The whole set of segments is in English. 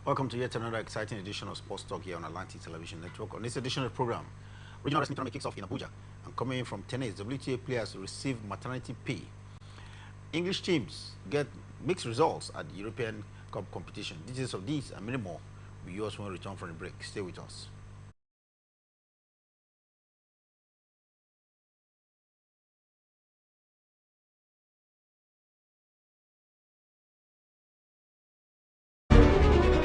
Welcome to yet another exciting edition of Sports Talk here on Atlantic Television Network. On this edition of the program, regional wrestling tournament kicks off in Abuja. And coming in from tennis, WTA players receive maternity pay. English teams get mixed results at the European Cup competition. Details of these and many more will yours when we return from the break. Stay with us.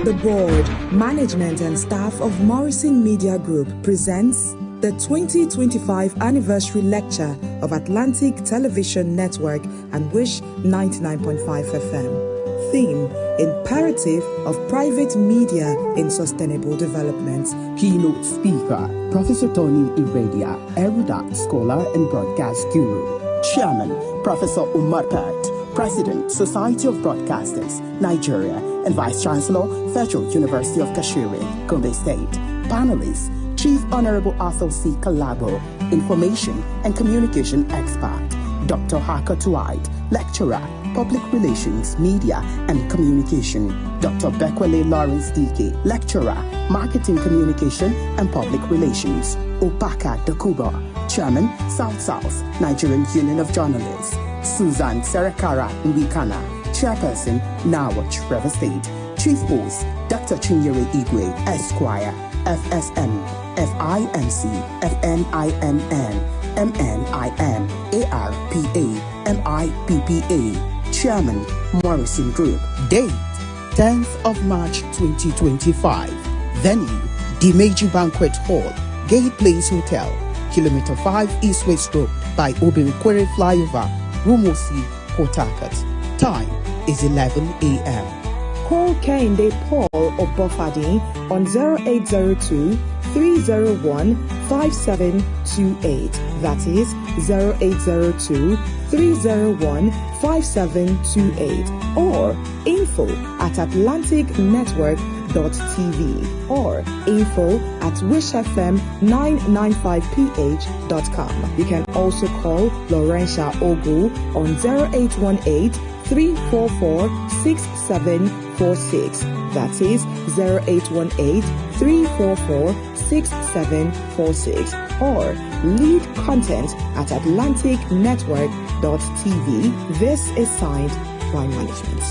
The board, management and staff of Morrison Media Group presents the 2025 anniversary lecture of Atlantic Television Network and Wish 99.5 FM. Theme: Imperative of Private Media in Sustainable Development. Keynote speaker, Professor Tony Iradia, erudite scholar and broadcast guru. Chairman, Professor Umar Pat, President, Society of Broadcasters, Nigeria, and Vice Chancellor, Federal University of Kashiri, Gombe State. Panelists, Chief Honorable Arthur C. Kalabo, Information and Communication Expert. Dr. Haka Tuwait, Lecturer, Public Relations, Media and Communication. Dr. Bekwele Lawrence D.K., Lecturer, Marketing Communication and Public Relations. Opaka Dakuba, Chairman, South-South, Nigerian Union of Journalists. Susan Serakara Nwikana, Chairperson, Nawach, River State. Chief Host, Dr. Chinyere Igwe, Esquire, FSM, FIMC, FNINN, MNIN, ARPA, MIPPA. Chairman, Morrison Group. Date, 10th of March 2025. Venue, Dimeji Banquet Hall, Gay Place Hotel, Kilometer 5 East West Road by Obinkwere Flyover, Rumosi, Port Harcourt. Time is 11 a.m. Call Kehinde Paul Obofadi on 0802 301 5728. That is 0802 301 5728 or info@atlanticnetwork.tv or info@wishfm995ph.com. You can also call Laurentia Ogu on 0818 344 6746. That is 0818 344 6746 or lead content at atlanticnetwork.tv. This is signed by management.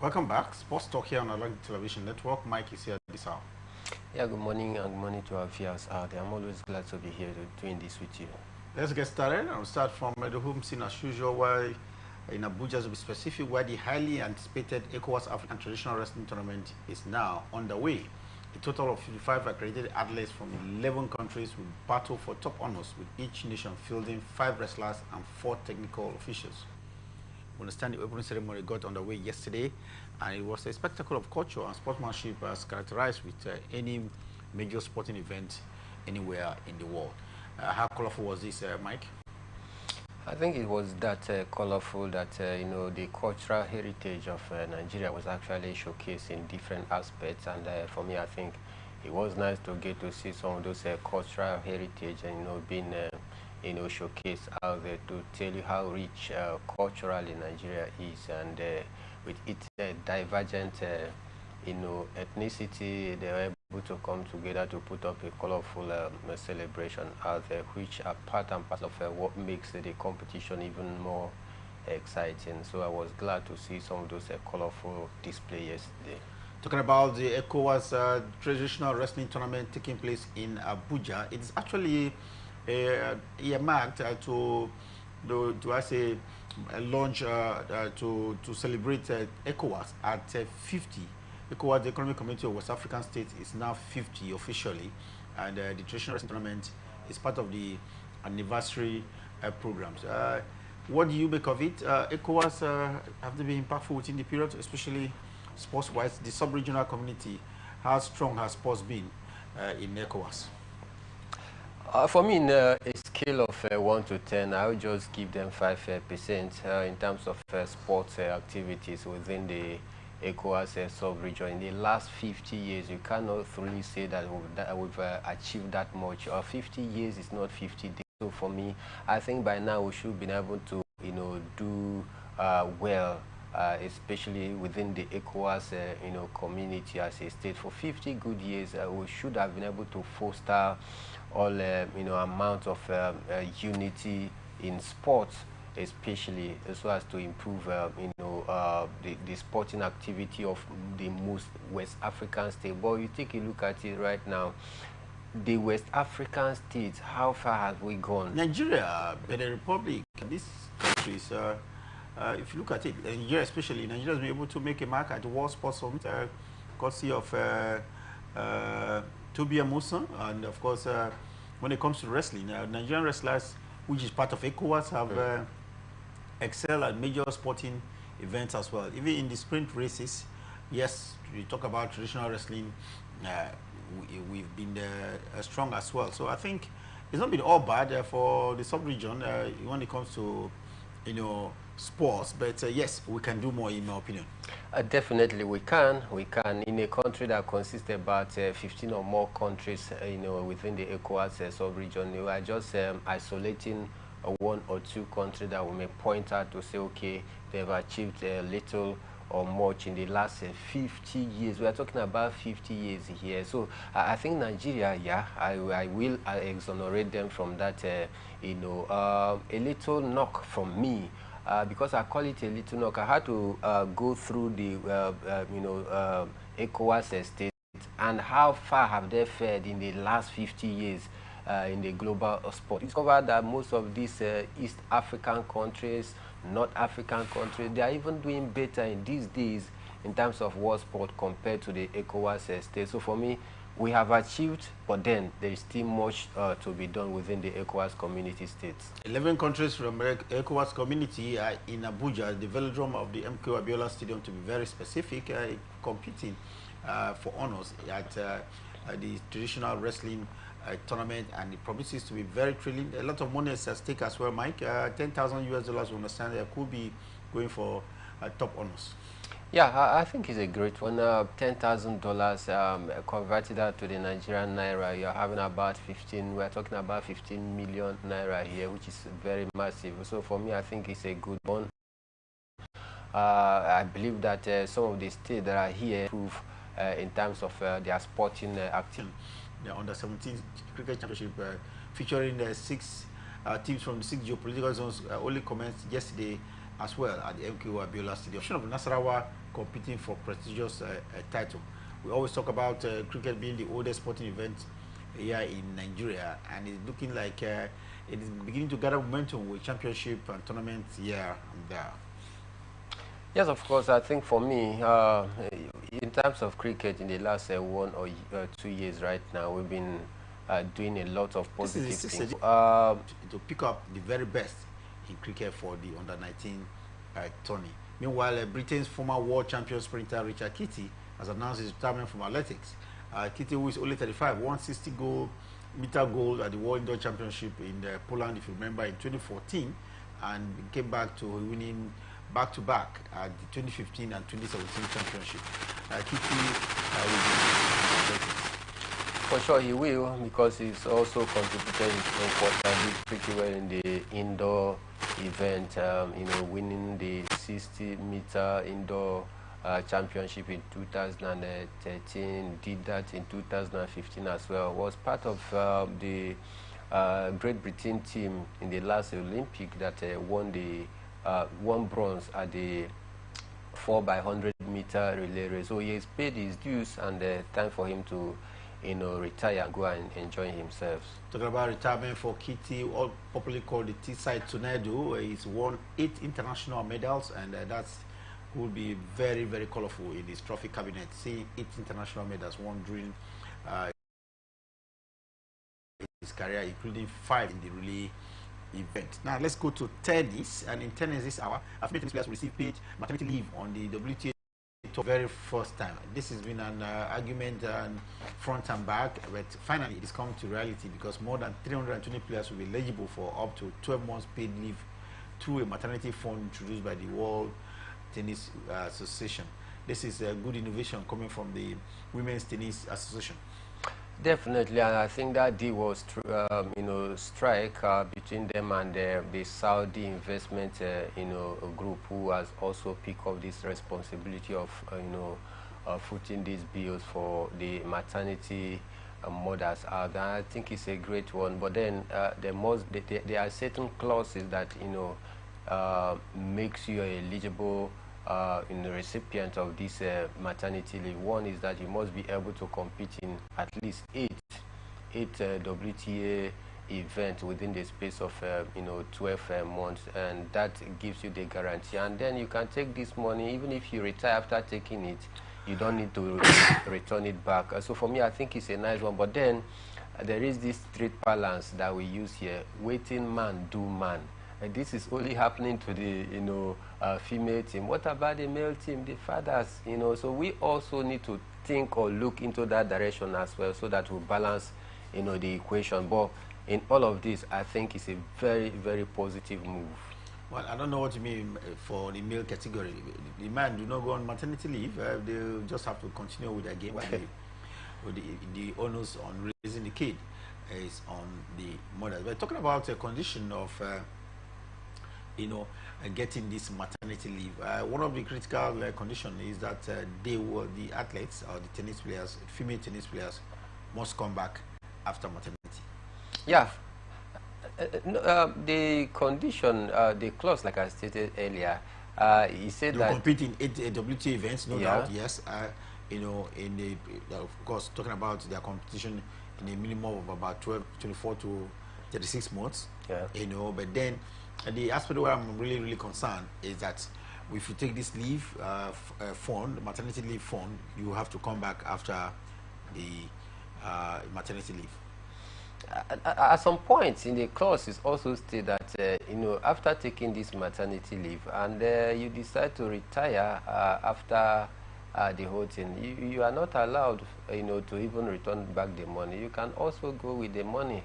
Welcome back. Sports Talk here on Atlantic Television Network. Mike is here this hour. Yeah, good morning and good morning to our viewers out there. I'm always glad to be here doing this with you. Let's get started. I'll start from the home scene as usual, where in Abuja, to be specific, where the highly anticipated ECOWAS African Traditional Wrestling Tournament is now underway. A total of 55 accredited athletes from 11 countries will battle for top honors, with each nation fielding 5 wrestlers and 4 technical officials. We understand the opening ceremony got underway yesterday, and it was a spectacle of culture and sportsmanship as characterized with any major sporting event anywhere in the world. How colorful was this, Mike? I think it was that colorful that, you know, the cultural heritage of Nigeria was actually showcased in different aspects. And for me, I think it was nice to get to see some of those cultural heritage and, you know, being showcased out there to tell you how rich culturally Nigeria is, and with its divergent ethnicity, they were able to come together to put up a colorful celebration out there, which are part and parcel of what makes the competition even more exciting. So I was glad to see some of those colorful displays yesterday. Talking about the ECOWAS traditional wrestling tournament taking place in Abuja, it is actually earmarked to launch to celebrate ECOWAS at 50. ECOWAS, the Economic Community of West African States, is now 50 officially, and the traditional wrestling tournament is part of the anniversary programs. What do you make of it? ECOWAS have they been impactful within the period, especially sports-wise? The sub-regional community, how strong has sports been in ECOWAS? For me, in a scale of 1 to 10, I would just give them 5% in terms of sports activities within the ECOWAS sub-region. In the last 50 years, you cannot truly say that we've achieved that much. 50 years is not 50 days. So for me, I think by now we should be able to, do well, especially within the ECOWAS, community as a state. For 50 good years, we should have been able to foster all, amount of unity in sports, especially so as to improve, the sporting activity of the most West African state. But you take a look at it right now, the West African states, how far have we gone? Nigeria, Benin Republic, these countries, if you look at it, Nigeria especially, Nigeria has been able to make a mark at the World Sports Summit, courtesy of Tobi Amusan, and of course, when it comes to wrestling, Nigerian wrestlers, which is part of ECOWAS, have excelled at major sporting events as well. Even in the sprint races, yes, we talk about traditional wrestling, we've been strong as well. So I think it's not been all bad for the sub-region when it comes to, sports. But yes, we can do more, in my opinion. Definitely, we can. We can. In a country that consists about 15 or more countries, within the ECOWAS sub-region, we are just isolating one or two countries that we may point out to say, okay, they've achieved little or much in the last 50 years. We are talking about 50 years here. So I think Nigeria, yeah, I will exonerate them from that, a little knock from me. Because I call it a little knock, I had to go through the, ECOWAS state and how far have they fared in the last 50 years in the global sport. It's discovered that most of these East African countries, North African countries, they are even doing better in these days in terms of world sport compared to the ECOWAS states. So for me, we have achieved, but then there is still much to be done within the ECOWAS community states. 11 countries from ECOWAS community are in Abuja, the velodrome of the MK Abiola Stadium, to be very specific, competing for honors at the traditional wrestling tournament, and it promises to be very thrilling. A lot of money is at stake as well, Mike. 10,000 US dollars, we understand, could be going for top honors. Yeah, I think it's a great one. $10,000 converted that to the Nigerian naira, you're having about 15. We're talking about 15 million naira here, which is very massive. So for me, I think it's a good one. I believe that some of the states that are here improve in terms of their sporting activity. The under-17 cricket championship featuring 6 teams from the 6 geopolitical zones only commenced yesterday as well at the MK Abiola Stadium. Of Nasarawa competing for prestigious title. We always talk about cricket being the oldest sporting event here in Nigeria, and it's looking like it is beginning to gather momentum with championship and tournaments here and there. Yes, of course. I think for me, in terms of cricket in the last 1 or 2 years right now, we've been doing a lot of positive things. To pick up the very best in cricket for the under-19 tourney. Meanwhile, Britain's former world champion sprinter Richard Kitty has announced his retirement from athletics. Kitty, who is only 35, won 60-meter gold at the World Indoor Championship in Poland, if you remember, in 2014, and came back to winning back-to-back at the 2015 and 2017 championship. Kitty will be for sure he will, because he's also contributed pretty well in the indoor event, winning the 60-meter indoor championship in 2013, did that in 2015 as well, was part of the Great Britain team in the last Olympic that won bronze at the 4x100 meter relay race. So he has paid his dues, and time for him to retire and go and enjoy himself. Talking about retirement for Kitty, or popularly called the T-side tornado, he's won 8 international medals, and that's will be very, very colorful in his trophy cabinet. See, 8 international medals won during his career, including 5 in the relay event. Now let's go to tennis, and in tennis this hour, female tennis players will receive paid maternity leave on the WTA tour very first time. This has been an argument front and back, but finally it is come to reality because more than 320 players will be eligible for up to 12 months paid leave through a maternity fund introduced by the World Tennis Association. This is a good innovation coming from the Women's Tennis Association. Definitely, and I think that deal was, strike between them and the Saudi investment, group, who has also picked up this responsibility of, footing these bills for the maternity mothers out. And I think it's a great one. But then there are certain clauses that makes you eligible in the recipient of this maternity leave. One is that you must be able to compete in at least eight WTA events within the space of 12 months, and that gives you the guarantee. And then you can take this money, even if you retire after taking it, you don't need to return it back. So for me, I think it's a nice one. But then there is this street balance that we use here: waiting man do man. And this is only happening to the female team. What about the male team, the fathers? So we also need to think or look into that direction as well, so that we balance the equation. But in all of this, I think it's a very, very positive move. Well, I don't know what you mean for the male category. The man do not go on maternity leave. They just have to continue with their game. With the onus on raising the kid is on the mother. We're talking about a condition of getting this maternity leave. One of the critical conditions is that the athletes or the tennis players, female tennis players, must come back after maternity. Yeah. The condition, the clause, like I stated earlier, he said they'll that compete in 8 WTA events, no doubt. Yes. In the of course, talking about their competition in a minimum of about 24 to 36 months. Yeah. But then the aspect where I'm really concerned is that if you take this leave fund, maternity leave fund, you have to come back after the maternity leave. At some point in the clause, it also stated that after taking this maternity leave and you decide to retire after the whole thing, you are not allowed to even return back the money. You can also go with the money.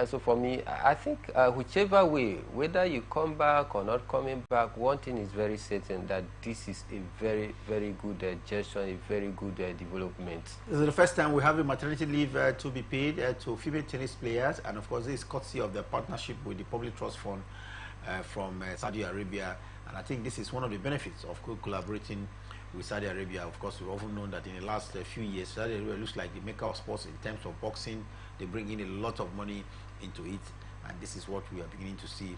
So for me, I think whichever way, whether you come back or not coming back, one thing is very certain, that this is a very, very good gesture, a very good development. This is the first time we have a maternity leave to be paid to female tennis players, and of course this is courtesy of the partnership with the Public Trust Fund from Saudi Arabia. And I think this is one of the benefits of collaborating with Saudi Arabia. Of course, we've often known that in the last few years, Saudi Arabia looks like the maker of sports in terms of boxing. They bring in a lot of money into it, and this is what we are beginning to see.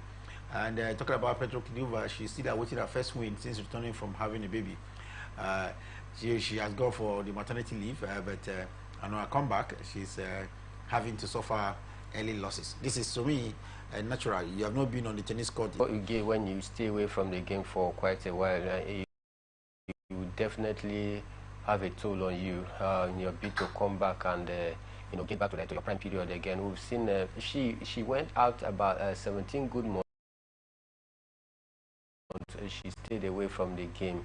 And talking about Petro Kiduva, she's still awaiting her first win since returning from having a baby. She has gone for the maternity leave, but on her comeback, she's having to suffer early losses. This is, to me, natural. You have not been on the tennis court. What you get when you stay away from the game for quite a while, you definitely have a toll on you in your bid to come back and get back to your prime period again. We've seen she went out about 17 good months. She stayed away from the game,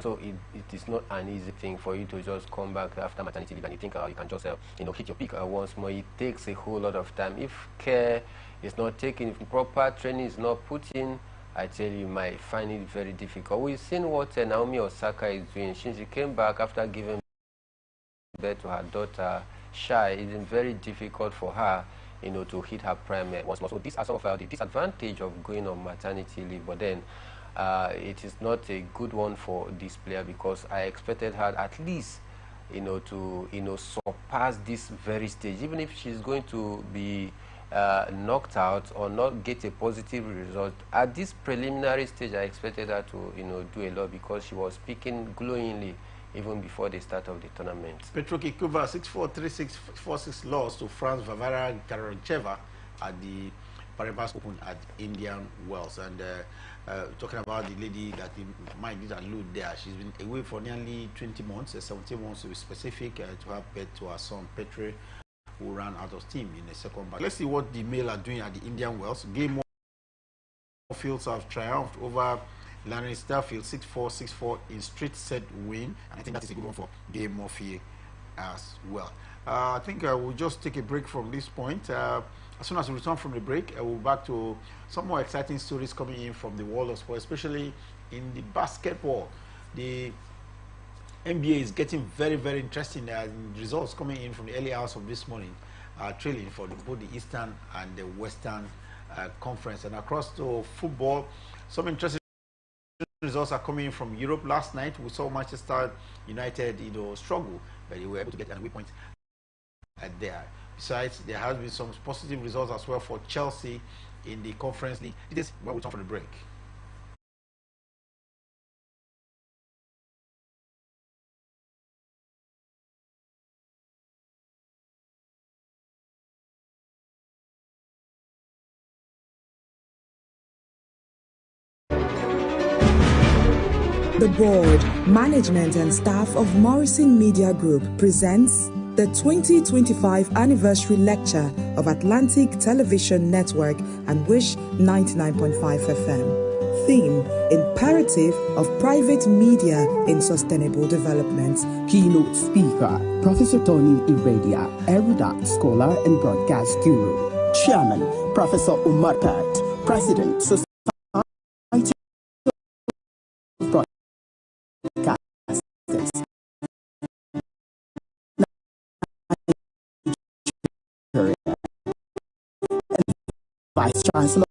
so it is not an easy thing for you to just come back after maternity leave and you think you can just hit your peak once more. It takes a whole lot of time. If care is not taken, if proper training is not put in, I tell you, might find it very difficult. We've seen what Naomi Osaka is doing. Since she came back after giving birth to her daughter, Shai, it's been very difficult for her, to hit her prime once more. So these are some of the disadvantage of going on maternity leave. But then it is not a good one for this player, because I expected her at least, to surpass this very stage. Even if she's going to be knocked out or not get a positive result at this preliminary stage, I expected her to do a lot, because she was speaking glowingly even before the start of the tournament. Petro Kikuva 6-4, 3-6, 4-6 loss to France Varvara Karancheva at the Paribas Open at Indian Wells. And talking about the lady that the mind did allude there, she's been away for nearly 20 months, 17 months to be specific, to have birth to her son Petre who ran out of steam in the second back. Let's see what the male are doing at the Indian Wells. Game Fields have triumphed over Larry Starfield 6-4, 6-4 in straight set win. And I think that is a good one for Game Murphy as well. I think we'll just take a break from this point. As soon as we return from the break, we'll be back to some more exciting stories coming in from the world of sport, especially in the basketball. The NBA is getting very, very interesting. Results coming in from the early hours of this morning, trailing for both the Eastern and the Western Conference. And across the football, some interesting results are coming in from Europe. Last night, we saw Manchester United, struggle, but they were able to get an away point there. Besides, there has been some positive results as well for Chelsea in the Conference League. It is where we turn for the break. The board, management and staff of Morrison Media Group presents the 2025 anniversary lecture of Atlantic Television Network and Wish 99.5 FM. Theme, Imperative of Private Media in Sustainable Development. Keynote speaker, Professor Tony Iradia, erudite scholar and broadcast guru. Chairman, Professor Umar Pat, President, Society of Broadcasters, Nigeria, and Vice Chancellor,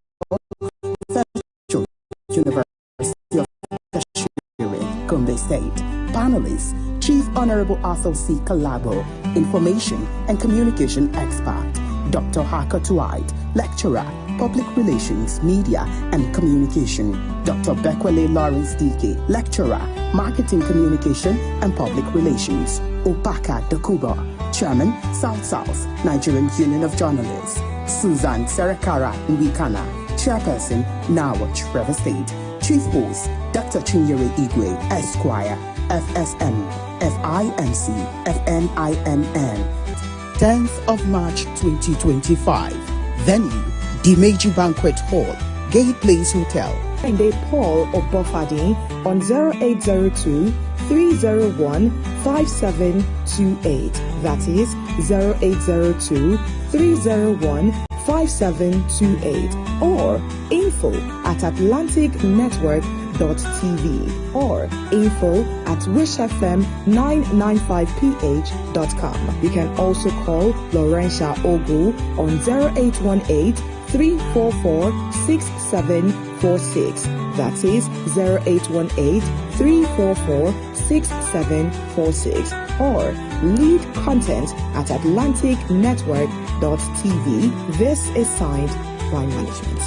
Federal University of Kashmir, Gombe State. Panelists, Chief Honorable Arthur C. Kalabo, Information and Communication Expert. Dr. Haka Tuwait, Lecturer, Public Relations, Media and Communication. Dr. Bekwele Lawrence DK, Lecturer, Marketing Communication and Public Relations. Opaka Dakuba, Chairman, South Nigerian Union of Journalists. Susan Serekara Nwikana, Chairperson, Nawach, River State. Chief Host, Dr. Chinyere Igwe, Esquire, FSM, FIMC, FNINN. 10th of March 2025. Venue, Dimeji Banquet Hall, Gate Place Hotel. And Paul Obofadi on 0802 301 5728. That is 0802 301 5728 or info@atlanticnetwork.tv or info@wishfm995ph.com. You can also call Laurentia Ogu on 0818 344 6746. That is 0818 344 6746 or lead content at atlanticnetwork.tv. This is signed by management.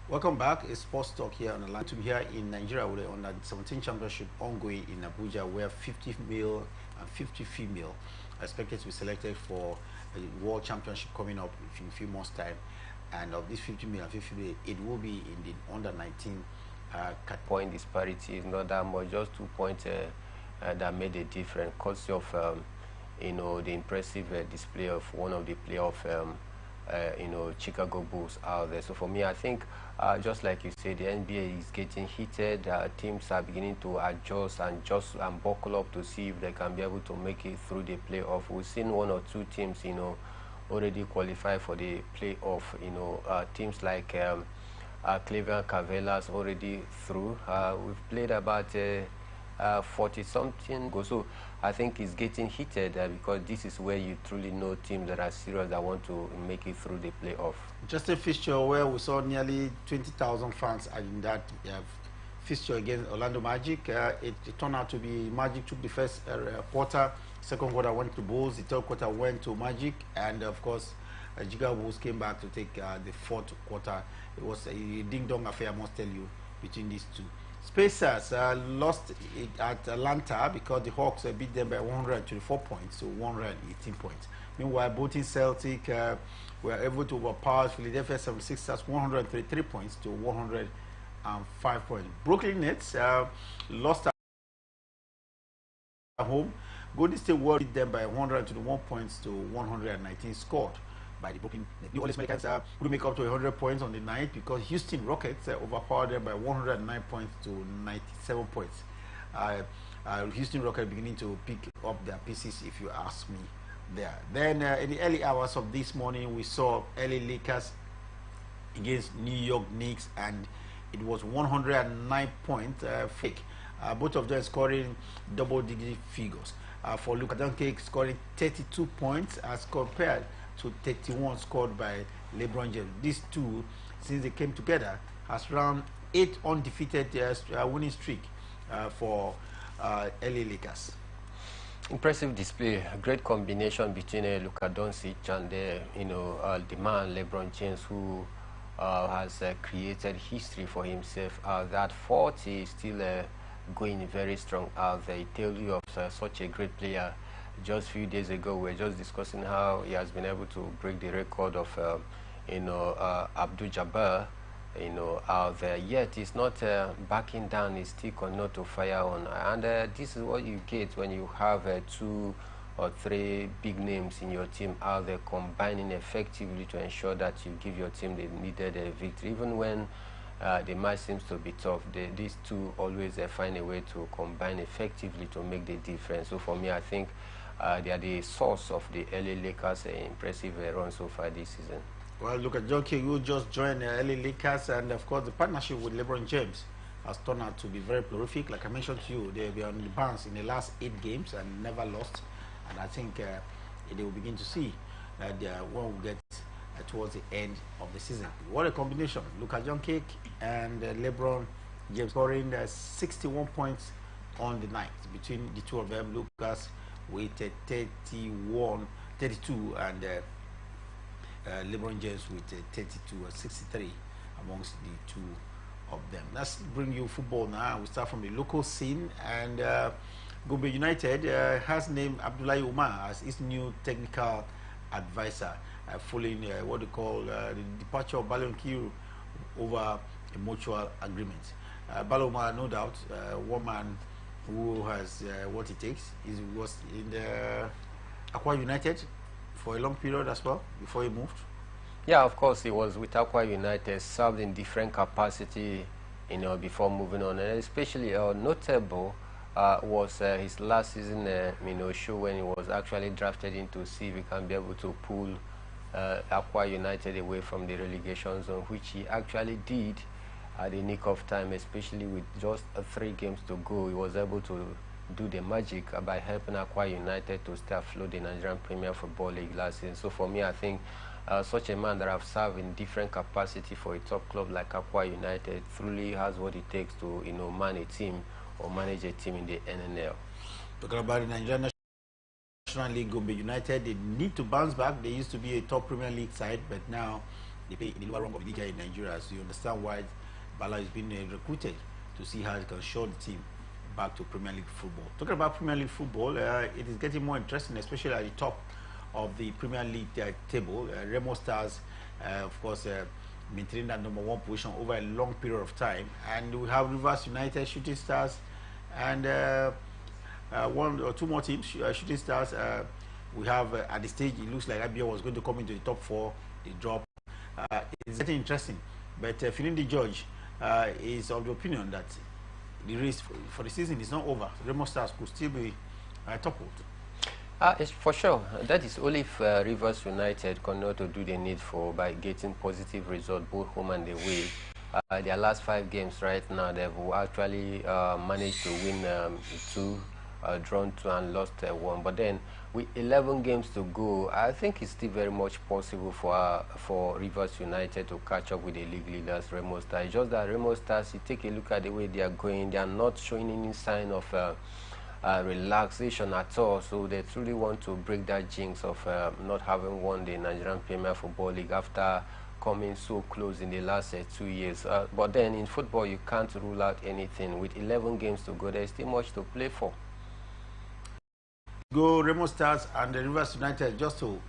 Welcome back. It's Sports Talk here on the line. To be here in Nigeria with the Under 17 Championship ongoing in Abuja, where 50 male and 50 female are expected to be selected for a World Championship coming up in a few months' time. And of these 50 male and 50 female, it will be in the Under 19 point disparity is not that much, just 2 points that made a difference, courtesy of the impressive display of one of the playoff Chicago Bulls out there. So for me, I think just like you said, the NBA is getting heated. Teams are beginning to adjust and buckle up to see if they can be able to make it through the playoff. We've seen one or two teams, already qualify for the playoff. Teams like Cleveland Cavaliers already through. We've played about 40-something goals. So I think it's getting heated because this is where you truly know teams that are serious that want to make it through the playoff. Just a fixture where we saw nearly 20,000 fans in that fixture against Orlando Magic. It turned out to be Magic took the first quarter, second quarter went to Bulls, the third quarter went to Magic, and of course, Chicago Bulls came back to take the fourth quarter. It was a ding-dong affair, I must tell you, between these two. Spacers lost it at Atlanta because the Hawks beat them by 124 points to 118 points. Meanwhile, Boston Celtic were able to overpower Philadelphia 76ers 133 points to 105 points. Brooklyn Nets lost at home. Golden State Warriors beat them by 121 points to 119 scored by the Brooklyn Nets. New Orleans Pelicans couldn't make up to 100 points on the night because Houston Rockets overpowered them by 109 points to 97 points. Houston Rockets beginning to pick up their pieces, if you ask me there. Then in the early hours of this morning, we saw LA Lakers against New York Knicks, and it was 109 points fake. Both of them scoring double-digit figures. For Luka Doncic scoring 32 points as compared to 31 scored by LeBron James. These two, since they came together, has run 8 undefeated winning streak for LA Lakers. Impressive display, a great combination between Luka Doncic and the man LeBron James, who has created history for himself. That 40 is still going very strong out there. It tells you of such a great player. Just a few days ago, we were just discussing how he has been able to break the record of Abdul-Jabbar, out there. Yet he's not backing down. He's still continuing to fire on. And this is what you get when you have 2 or 3 big names in your team out there combining effectively to ensure that you give your team the needed victory. Even when the match seems to be tough, these two always find a way to combine effectively to make the difference. So for me, I think they are the source of the LA Lakers' impressive run so far this season. Well, look at John King, who just joined the LA Lakers, and of course the partnership with LeBron James has turned out to be very prolific. Like I mentioned to you, they were on the bounce in the last 8 games and never lost. And I think they will begin to see that when we get towards the end of the season. What a combination. Look at John King and LeBron James scoring 61 points on the night between the two of them. Lucas with 32, and LeBron James with 63 amongst the two of them. Let's bring you football now. We start from the local scene, and Gombe United has named Abdullahi Umar as its new technical advisor, following what they call the departure of Balonkiru over a mutual agreement. Baloma, no doubt, one man who has what it takes. He was in the Aqua United for a long period as well before he moved. Yeah, of course, he was with Aqua United, served in different capacity, before moving on, and especially notable was his last season, show when he was actually drafted in to see if he can be able to pull Aqua United away from the relegation zone, which he actually did at the nick of time, especially with just 3 games to go. He was able to do the magic by helping Aqua United to stay afloat the Nigerian Premier Football League last season. So for me, I think such a man that have served in different capacity for a top club like Aqua United truly has what it takes to man a team or manage a team in the NNL. Talking about the Nigerian National League, Gombe United, they need to bounce back. They used to be a top Premier League side, but now they play in the lower rung of the league in Nigeria. So you understand why Bala is being recruited to see how he can show the team back to Premier League football. Talking about Premier League football, it is getting more interesting, especially at the top of the Premier League table. Remo Stars, of course, maintaining that #1 position over a long period of time. And we have Rivers United, Shooting Stars, and 1 or 2 more teams, Shooting Stars. We have at the stage, it looks like IBA was going to come into the top 4. They drop. It's getting interesting. But Finidi George is of the opinion that the race for the season is not over. Remo Stars could still be toppled. It's for sure. That is only if Rivers United continue to do the needful by getting positive results both home and away. Their last 5 games right now, they've actually managed to win 2 drawn 2 and lost 1. But then with 11 games to go, I think it's still very much possible for Rivers United to catch up with the league leaders, Remo Stars. It's just that Remo Stars, you take a look at the way they are going, they are not showing any sign of relaxation at all. So they truly want to break that jinx of not having won the Nigerian Premier Football League after coming so close in the last 2 years. But then in football, you can't rule out anything. With 11 games to go, there's still much to play for. Go Remo Stars and the Rivers United just to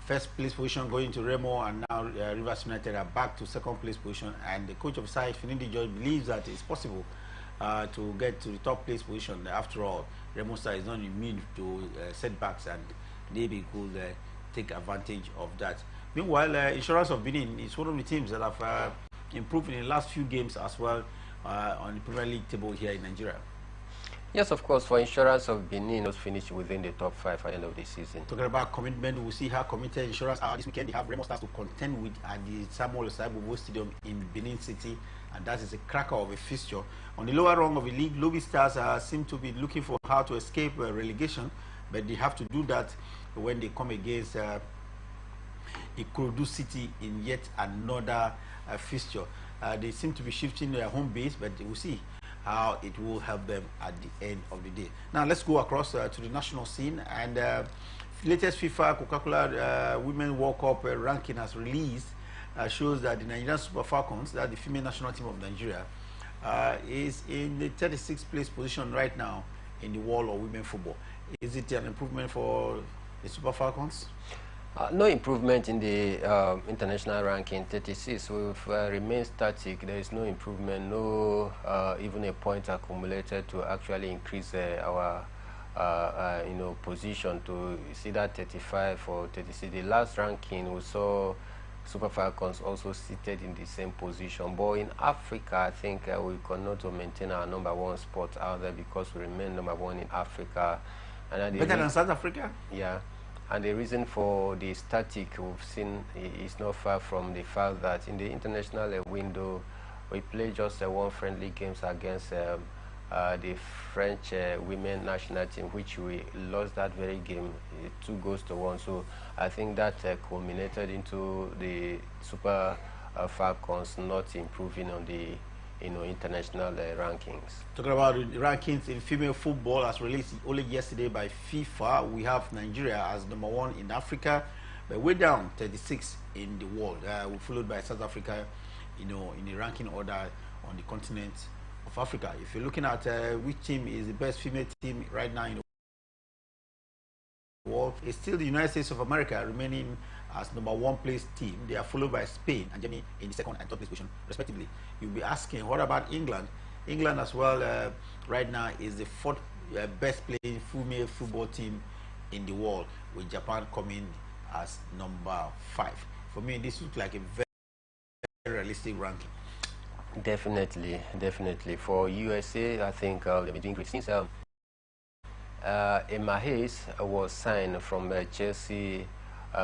first place position going to Remo, and now Rivers United are back to second place position, and the coach of side, Finidi George, believes that it's possible to get to the top place position. After all, Remo Stars is not immune to setbacks, and maybe could take advantage of that. Meanwhile, Insurance of Benin is one of the teams that have improved in the last few games as well on the Premier League table here in Nigeria. Yes, of course, for Insurance of Benin, was finished within the top 5 at the end of the season. Talking about commitment, we'll see how committed Insurance are this weekend. They have Remo Stars to contend with at the Samuel Osaibobo Stadium in Benin City, and that is a cracker of a fixture. On the lower rung of the league, Lobby Stars seem to be looking for how to escape relegation, but they have to do that when they come against Ikorodu City in yet another fixture. They seem to be shifting their home base, but we'll see how it will help them at the end of the day. Now let's go across to the national scene, and latest FIFA Coca-Cola Women World Cup ranking has released shows that the Nigerian Super Falcons, that the female national team of Nigeria, is in the 36th place position right now in the world of women football. Is it an improvement for the Super Falcons? No improvement in the international ranking. 36 will remain static. There is no improvement, no even a point accumulated to actually increase our position to see that 35 or 36. The last ranking we saw Super Falcons also seated in the same position. But in Africa, I think we continue to maintain our #1 spot out there because we remain #1 in Africa. And better than South Africa? Yeah. And the reason for the static we've seen is not far from the fact that in the international window, we played just one friendly games against the French women national team, which we lost that very game 2-1. So I think that culminated into the Super Falcons not improving on the international rankings. Talking about the rankings in female football as released only yesterday by FIFA, we have Nigeria as #1 in Africa, but we're down 36 in the world. We're followed by South Africa, in the ranking order on the continent of Africa. If you're looking at which team is the best female team right now in the world, it's still the United States of America remaining as #1 place team. They are followed by Spain and Germany in the second and third place position respectively. You'll be asking, what about England? England as well right now is the 4th best playing female football team in the world, with Japan coming as #5. For me, this looks like a very realistic ranking. Definitely. For USA, I think they've been doing great since Emma Hayes was signed from Chelsea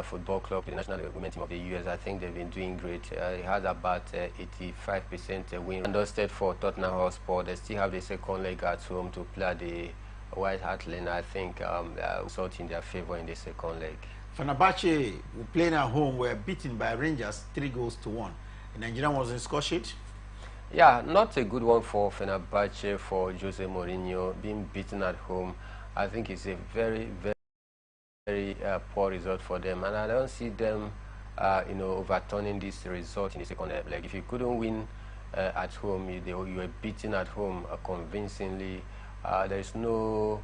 Football Club, the national women team of the US. I think they've been doing great. He had about 85% win. And dusted for Tottenham Hotspur. They still have the second leg at home to play at the White Hart Lane. I think result in their favor in the second leg. Fenerbahce, playing at home, were beaten by Rangers 3-1. The Nigerian was in score sheet. Yeah, not a good one for Fenerbahce, for Jose Mourinho. Being beaten at home, I think it's a very poor result for them, and I don't see them overturning this result in the second leg. If you couldn't win at home, you were beaten at home convincingly. There's no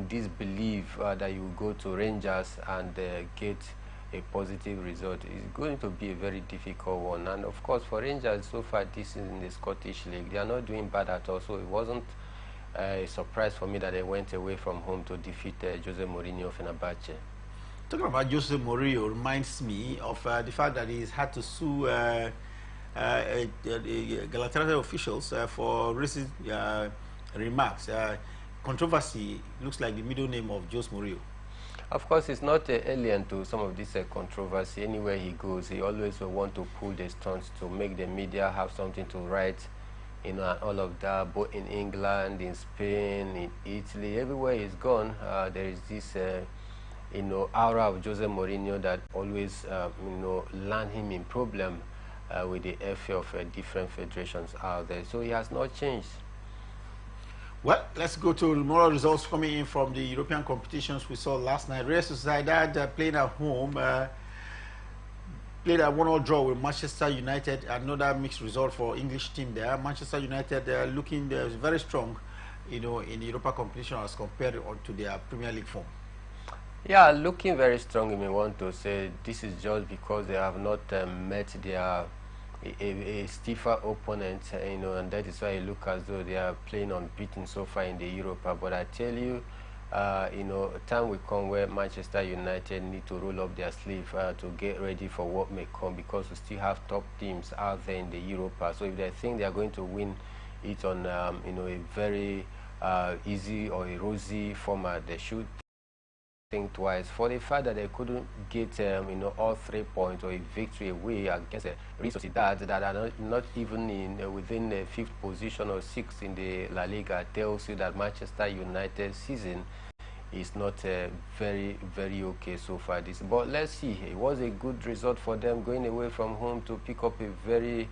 disbelief that you go to Rangers and get a positive result. It's going to be a very difficult one. And of course, for Rangers, so far this is in the Scottish League, they are not doing bad at all. So it wasn't a surprise for me that they went away from home to defeat Jose Mourinho Fenerbahce. Talking about Jose Mourinho reminds me of the fact that he's had to sue Galatasaray officials for racist remarks. Controversy looks like the middle name of Jose Mourinho. Of course, it's not alien to some of this controversy. Anywhere he goes, he always will want to pull the stunts to make the media have something to write you know, and all of that, both in England, in Spain, in Italy, everywhere he's gone, there is this, you know, aura of Jose Mourinho that always, you know, land him in problem with the FA of different federations out there. So he has not changed. Well, let's go to more results coming in from the European competitions we saw last night. Real Sociedad playing at home, played a 1-1 draw with Manchester United. Another mixed result for English team there. Manchester United looking very strong, you know, in the Europa competition as compared to their Premier League form. Yeah, looking very strong. You may want to say this is just because they have not met their a stiffer opponent, you know, and that is why it looks as though they are playing unbeaten so far in the Europa. But I tell you, you know, time will come where Manchester United need to roll up their sleeve to get ready for what may come, because we still have top teams out there in the Europa. So if they think they are going to win it on, you know, a very easy or a rosy format, they should think twice. For the fact that they couldn't get you know, all 3 points or a victory away against Real Sociedad that are not even in within the 5th position or 6th in the La Liga, tells you that Manchester United season is not very okay so far. But let's see, it was a good result for them going away from home to pick up a very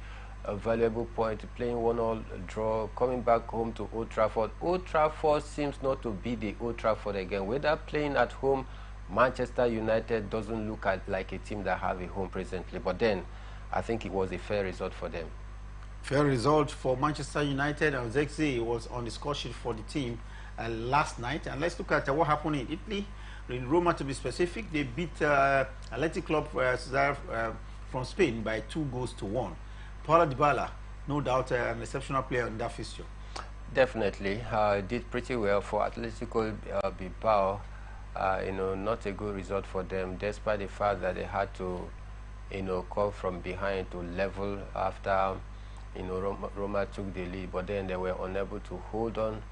valuable point, playing 1-1 draw, coming back home to Old Trafford. Old Trafford seems not to be the Old Trafford again. Whether playing at home, Manchester United doesn't look like a team that have a home presently. But then, I think it was a fair result for them. Fair result for Manchester United, and Zexi was on the score sheet for the team last night. And let's look at what happened in Italy. In Roma, to be specific, they beat Athletic Club from Spain by 2-1. Paulo Dybala, no doubt an exceptional player in that fixture. Definitely, did pretty well for Atletico Bilbao. You know, not a good result for them, despite the fact that they had to, you know, come from behind to level after, you know, Roma took the lead. But then they were unable to hold on.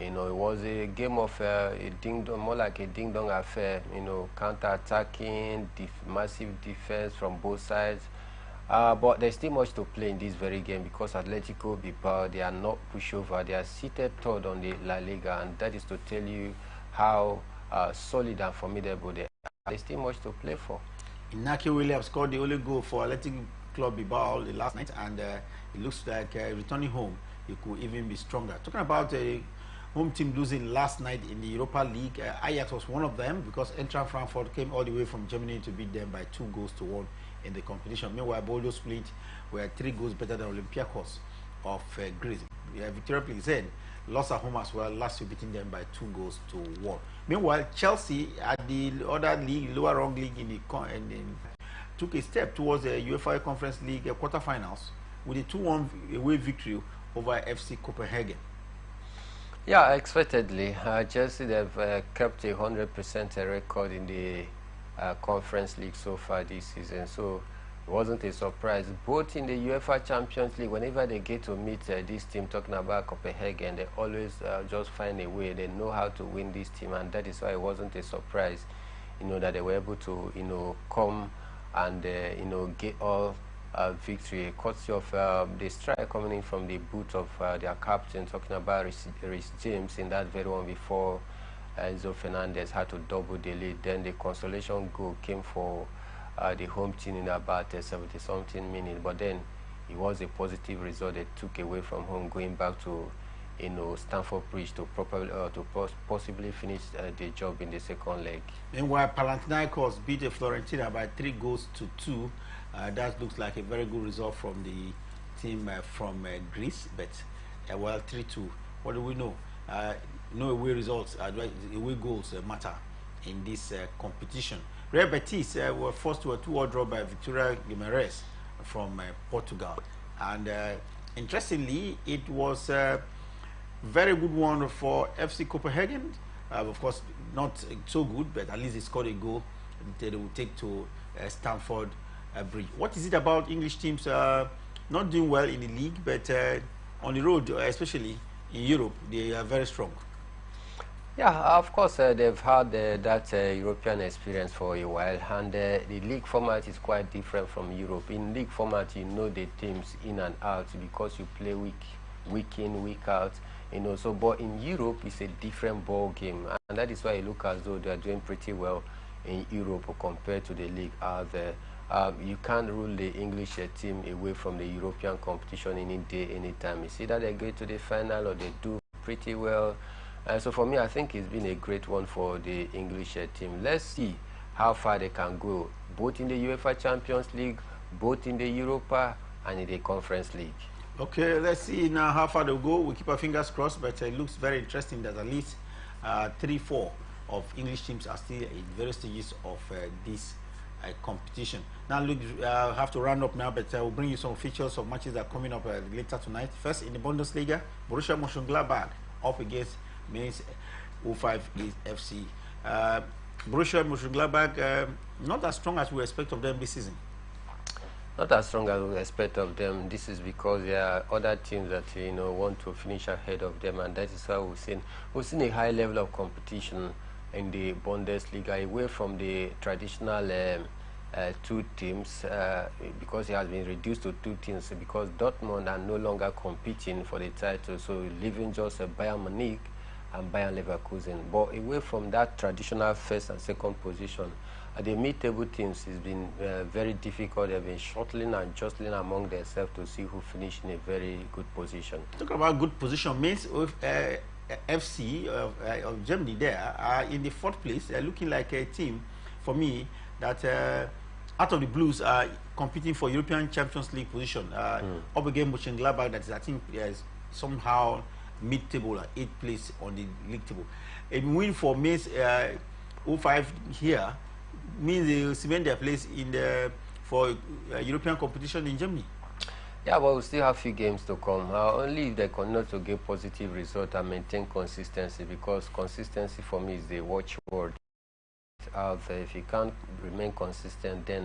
You know, it was a game of a ding-dong, more like a ding-dong affair. You know, counter-attacking, massive defense from both sides. But there's still much to play in this very game, because Atletico Bilbao, they are not pushover. They are seated third on the La Liga, and that is to tell you how solid and formidable they are. There's still much to play for. Inaki Williams scored the only goal for Athletic Club Bilbao last night, and it looks like returning home, it could even be stronger. Talking about a home team losing last night in the Europa League, Ajax was one of them, because Eintracht Frankfurt came all the way from Germany to beat them by 2-1 in the competition. Meanwhile, Bodo Split were 3 goals better than Olympiacos of Greece. Victoria Plzen lost at home as well, last year beating them by 2-1. Meanwhile, Chelsea at the other league, lower rung league took a step towards the UEFA Conference League quarterfinals with a 2-1 away victory over FC Copenhagen. Yeah, expectedly, Chelsea, they've kept a 100% record in the Conference League so far this season, so it wasn't a surprise. Both in the UEFA Champions League, whenever they get to meet this team, talking about Copenhagen, they always just find a way. They know how to win this team, and that is why it wasn't a surprise, you know, that they were able to, you know, come and you know, get all victory, courtesy of the strike coming in from the boot of their captain, talking about Rhys James in that very one before Enzo Fernandez had to double the lead. Then the consolation goal came for the home team in about 70-something minutes. But then it was a positive result they took away from home, going back to, you know, Stamford Bridge to possibly finish the job in the second leg. Meanwhile, Panathinaikos beat Fiorentina by 3-2. That looks like a very good result from the team from Greece. But well, 3-2. What do we know? No away results, away goals matter in this competition. Real Betis were forced to a 2-2 draw by Victoria Guimarães from Portugal. And interestingly, it was a very good one for FC Copenhagen. Of course, not so good, but at least they scored a goal that they will take to Stamford Bridge. What is it about English teams not doing well in the league, but on the road, especially in Europe, they are very strong? Yeah, of course, they've had that European experience for a while, and the league format is quite different from Europe. In league format, you know the teams in and out because you play week week in, week out. You know, so but in Europe it's a different ball game, and that is why it looks as though they are doing pretty well in Europe compared to the league out there. You can't rule the English team away from the European competition any day, anytime. It's either they get to the final or they do pretty well. So for me, I think it's been a great one for the English team. Let's see how far they can go, both in the UEFA Champions League, both in the Europa and in the Conference League. Okay, let's see now how far they'll go. We keep our fingers crossed, but it looks very interesting that at least 3-4 of English teams are still in various stages of this competition. Now, look, have to round up now, but we'll bring you some features of matches that are coming up later tonight. First, in the Bundesliga, Borussia Mönchengladbach up against Mainz 05 FC. Borussia Mönchengladbach, not as strong as we expect of them this season. Not as strong as we expect of them. This is because there are other teams that want to finish ahead of them, and that is why we've seen a high level of competition in the Bundesliga, away from the traditional two teams, because it has been reduced to two teams because Dortmund are no longer competing for the title, so leaving just Bayern Munich and Bayern Leverkusen. But away from that traditional first and second position, the mid-table teams has been very difficult. They've been shuttling and jostling among themselves to see who finished in a very good position. Talking about good position, means with FC of Germany there are in the 4th place. They're looking like a team, for me, that out of the blues are competing for European Champions League position. Up against Mönchengladbach, that is, I think, is somehow mid-table, 8th place on the league table. A win for Mainz 05 here means they will cement their place in the European competition in Germany. Yeah, but we still have a few games to come. Only if they continue to get positive results and maintain consistency, because consistency for me is the watchword. If you can't remain consistent, then